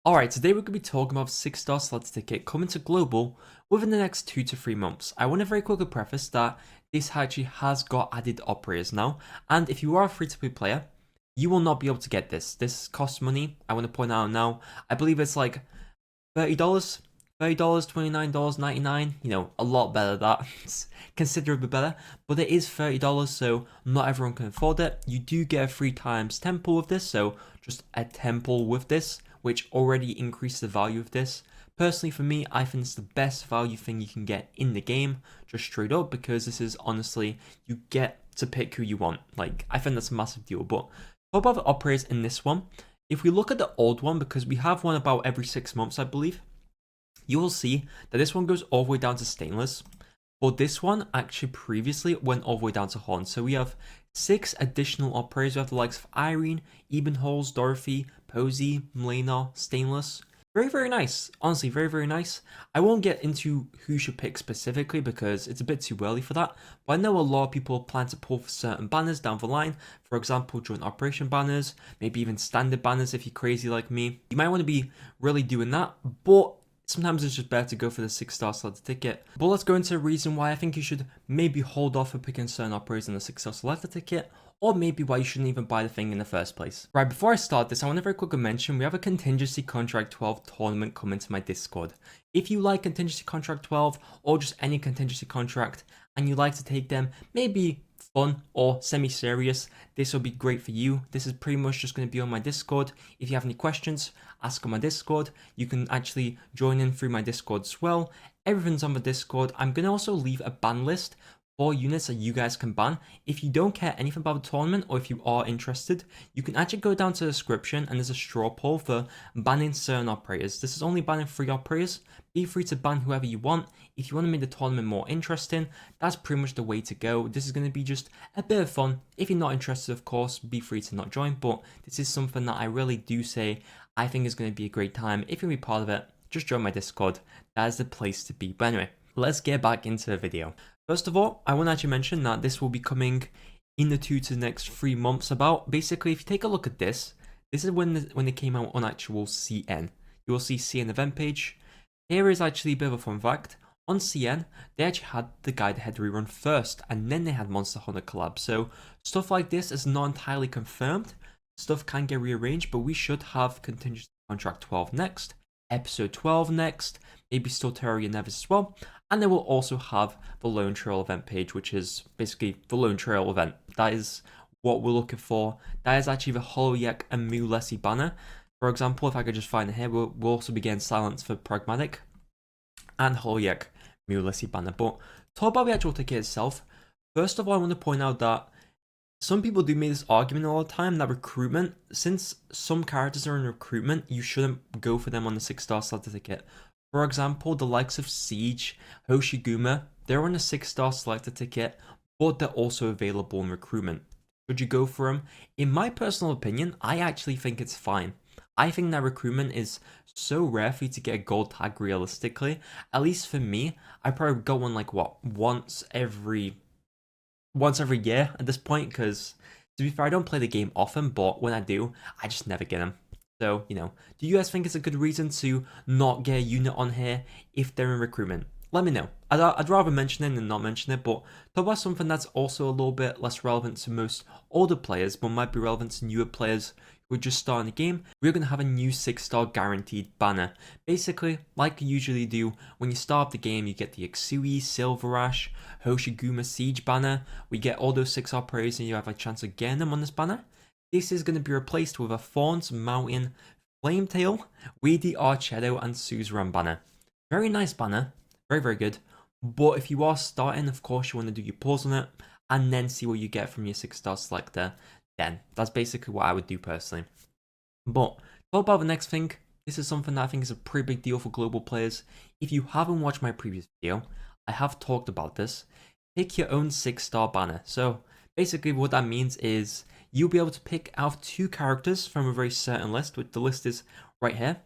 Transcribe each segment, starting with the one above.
Alright, today we're going to be talking about 6-star Selector ticket coming to global within the next 2 to 3 months. I want to very quickly preface that this actually has got added operators now, and if you are a free-to-play player, you will not be able to get this. This costs money. I want to point out now, I believe it's like $30, $29.99, a lot better. That's considerably better, but it is $30, so not everyone can afford it. You do get a 3 times temple with this, so just a temple with this, which already increases the value of this. Personally, for me, I think it's the best value thing you can get in the game, just straight up, because this is honestly, you get to pick who you want. Like, I think that's a massive deal. But what about the operators in this one? If we look at the old one, because we have one about every 6 months, I believe, you will see that this one goes all the way down to stainless. But this one actually previously went all the way down to horn. So we have 6 additional operators. We have the likes of Irene, Ebenholz, Dorothy, Posey, Mlena, Stainless. Very, very nice. Honestly, very, very nice. I won't get into who you should pick specifically because it's a bit too early for that. But I know a lot of people plan to pull for certain banners down the line. For example, joint operation banners, maybe even standard banners if you're crazy like me. You might want to be really doing that, but sometimes it's just better to go for the 6-star Selector ticket. But let's go into a reason why I think you should maybe hold off for picking certain operators in the 6-star Selector ticket, or maybe why you shouldn't even buy the thing in the first place. Right, before I start this, I want to very quickly mention we have a Contingency Contract 12 tournament coming to my Discord. If you like Contingency Contract 12, or just any Contingency Contract, and you like to take them maybe fun or semi-serious, this will be great for you. This is pretty much just going to be on my Discord. If you have any questions, ask on my Discord. You can actually join in through my Discord as well. Everything's on the Discord. I'm going to also leave a ban list for units that you guys can ban. If you don't care anything about the tournament, or if you are interested, you can actually go down to the description and there's a straw poll for banning certain operators. This is only banning 3 operators. Be free to ban whoever you want. If you want to make the tournament more interesting, that's pretty much the way to go. This is going to be just a bit of fun. If you're not interested, of course, be free to not join, but this is something that I really do say I think is going to be a great time. If you'll be part of it, just join my Discord. That is the place to be. But anyway, let's get back into the video. First of all, I want to actually mention that this will be coming in the 2 to the next 3 months about. Basically, if you take a look at this, this is when it came out on actual CN. You will see CN event page. Here is actually a bit of a fun fact. On CN, they actually had the guide head rerun first, and then they had Monster Hunter collab. So stuff like this is not entirely confirmed. Stuff can get rearranged, but we should have Contingency Contract 12 next, Episode 12 next, maybe still Terraria Nevis as well. And then we'll also have the Lone Trail event page, which is basically the Lone Trail event. That is what we're looking for. That is actually the Holoyak and Muelsyse banner. For example, if I could just find it here, we'll also be getting Silence for Pragmatic and Holoyak Muelsyse banner. But talk about the actual ticket itself. First of all, I want to point out that some people do make this argument all the time that recruitment, since some characters are in recruitment, you shouldn't go for them on the 6-star Selector ticket. For example, the likes of Siege, Hoshiguma, they're on a 6-star Selector ticket, but they're also available in recruitment. Should you go for them? In my personal opinion, I actually think it's fine. I think that recruitment is so rare for you to get a gold tag realistically. At least for me, I probably go one like what, once every year at this point, because to be fair, I don't play the game often, but when I do, I just never get them. So, do you guys think it's a good reason to not get a unit on here if they're in recruitment? Let me know. I'd rather mention it than not mention it, but talk about something that's also a little bit less relevant to most older players, but might be relevant to newer players who are just starting the game. We're going to have a new 6-star guaranteed banner. Basically, like you usually do, when you start the game, you get the Ixui, Silverash, Hoshiguma Siege banner. We get all those 6 operators and you have a chance of getting them on this banner. This is going to be replaced with a Thorns, Mountain, Flametail, Weedy Archetto, and Suzerain banner. Very nice banner. Very, very good. But if you are starting, of course, you want to do your pause on it and then see what you get from your 6-star Selector. Then that's basically what I would do personally. But what about the next thing? This is something that I think is a pretty big deal for global players. If you haven't watched my previous video, I have talked about this. Pick your own 6-star banner. So basically what that means is you'll be able to pick out 2 characters from a very certain list, which the list is right here.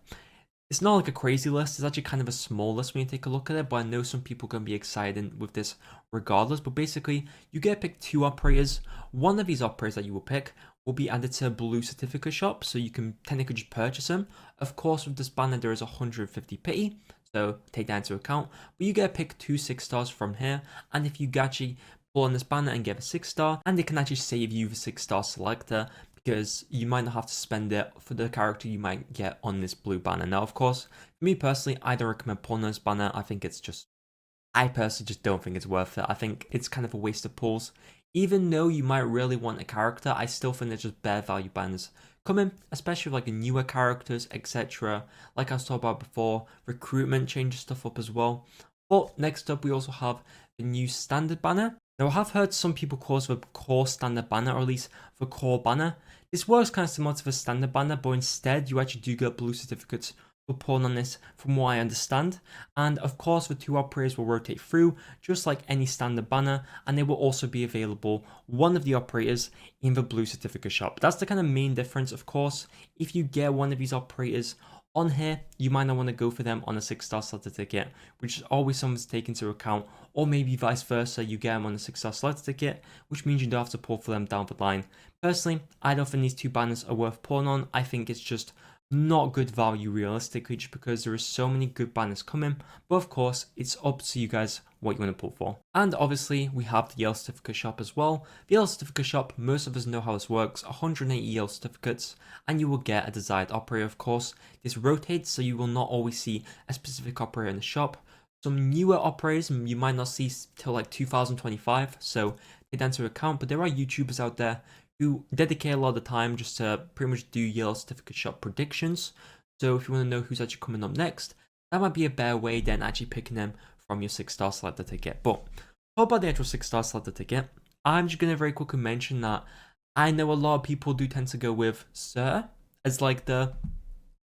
It's not like a crazy list, it's actually kind of a small list when you take a look at it, but I know some people are going to be excited with this regardless. But basically, you get to pick 2 operators. One of these operators that you will pick will be added to a blue certificate shop, so you can technically just purchase them. Of course, with this banner, there is 150 pity, so take that into account. But you get to pick 2 6-stars from here, and if you actually pull on this banner and get a 6-star, and it can actually save you the 6-star selector, because you might not have to spend it for the character you might get on this blue banner. Now, of course, for me personally, I don't recommend pulling this banner. I personally just don't think it's worth it. I think it's kind of a waste of pulls. Even though you might really want a character, I still think there's just bare value banners coming, especially with like newer characters, etc. Like I was talking about before, recruitment changes stuff up as well. But next up, we also have the new standard banner. Now, I have heard some people call it the core standard banner, or at least the core banner. This works kind of similar to the standard banner, but instead you actually do get blue certificates for pulling on this, from what I understand. And of course, the 2 operators will rotate through, just like any standard banner, and they will also be available, one of the operators, in the blue certificate shop. That's the kind of main difference. Of course, if you get one of these operators on here, you might not want to go for them on a 6-star selector ticket, which is always something to take into account, or maybe vice versa, you get them on a 6-star selector ticket, which means you don't have to pull for them down the line. Personally, I don't think these 2 banners are worth pulling on. I think it's just not good value realistically, just because there are so many good banners coming. But of course, it's up to you guys what you want to pull for. And obviously, we have the yellow certificate shop as well. The yellow certificate shop, most of us know how this works. 180 yellow certificates, and you will get a desired operator. Of course, this rotates, so you will not always see a specific operator in the shop. Some newer operators you might not see till like 2025, so take that into account. But there are YouTubers out there who dedicate a lot of the time just to pretty much do yellow certificate shop predictions. So if you want to know who's actually coming up next, that might be a better way than actually picking them from your 6-star selector ticket. But how about the actual 6-star selector ticket? I'm just going to very quickly mention that I know a lot of people do tend to go with Sir as like the,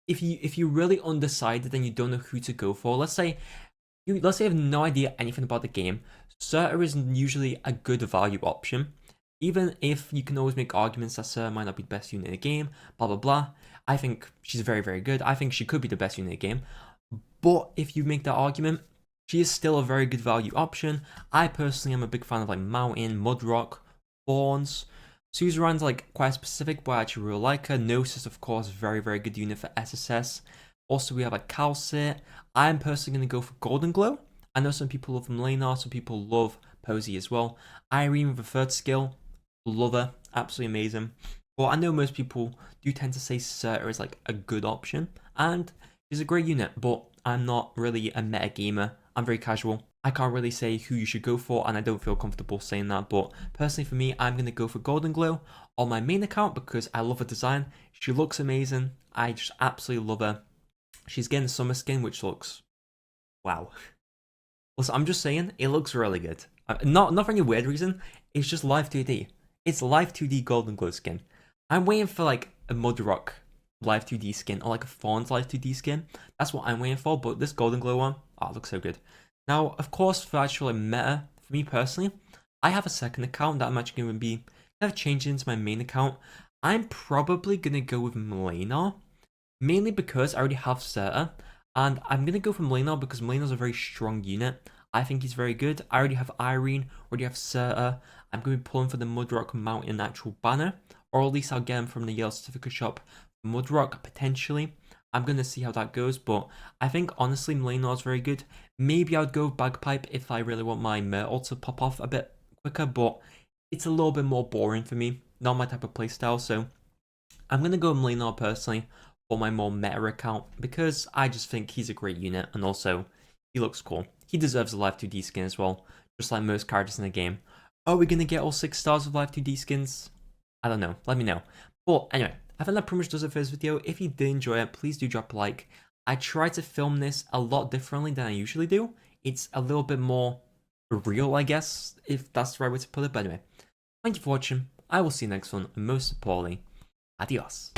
if you're really undecided and you don't know who to go for, let's say you have no idea anything about the game, Sir is usually a good value option. Even if you can always make arguments that Sir might not be the best unit in the game, blah blah blah. I think she's very, very good. I think she could be the best unit in the game. But if you make that argument, she is still a very good value option. I personally am a big fan of like Mountain, Mudrock, Thorns. Suzerain's like quite specific, but I actually really like her. Gnosis, of course, very, very good unit for SSS. Also, we have a Calcit. I'm personally going to go for Golden Glow. I know some people love Melenar, some people love Posey as well. Irene with a 3rd skill. Love her, absolutely amazing. But I know most people do tend to say Serta is like a good option, and she's a great unit, but I'm not really a meta gamer. I'm very casual. I can't really say who you should go for, and I don't feel comfortable saying that, but personally for me, I'm going to go for Golden Glow on my main account because I love her design. She looks amazing. I just absolutely love her. She's getting summer skin, which looks wow. Listen, I'm just saying, it looks really good. Not for any weird reason, it's just Live 2D. It's Live 2D Golden Glow skin. I'm waiting for like a Mudrock Live 2D skin or like a Fawn's Live 2D skin. That's what I'm waiting for, but this Golden Glow one, oh, it looks so good. Now, of course, for actual meta, for me personally, I have a second account that I'm actually going to be kind of changing into my main account. I'm probably going to go with Melenar, mainly because I already have Serta, and I'm going to go for Melenar because Melenar's a very strong unit. I think he's very good. I already have Irene, already have Serta. I'm going to be pulling for the Mudrock Mountain actual banner, or at least I'll get him from the yellow certificate shop. Mudrock, potentially. I'm going to see how that goes, but I think honestly Melenar's very good. Maybe I'd go Bagpipe if I really want my Myrtle to pop off a bit quicker, but it's a little bit more boring for me. Not my type of playstyle, so I'm going to go Melenar personally for my more meta account because I just think he's a great unit, and also he looks cool. He deserves a Live 2D skin as well, just like most characters in the game. Are we going to get all 6 stars of Live 2D skins? I don't know. Let me know. But anyway, I think that pretty much does it for this video. If you did enjoy it, please do drop a like. I try to film this a lot differently than I usually do. It's a little bit more real, I guess, if that's the right way to put it. But anyway, thank you for watching. I will see you next one, and most importantly, adios.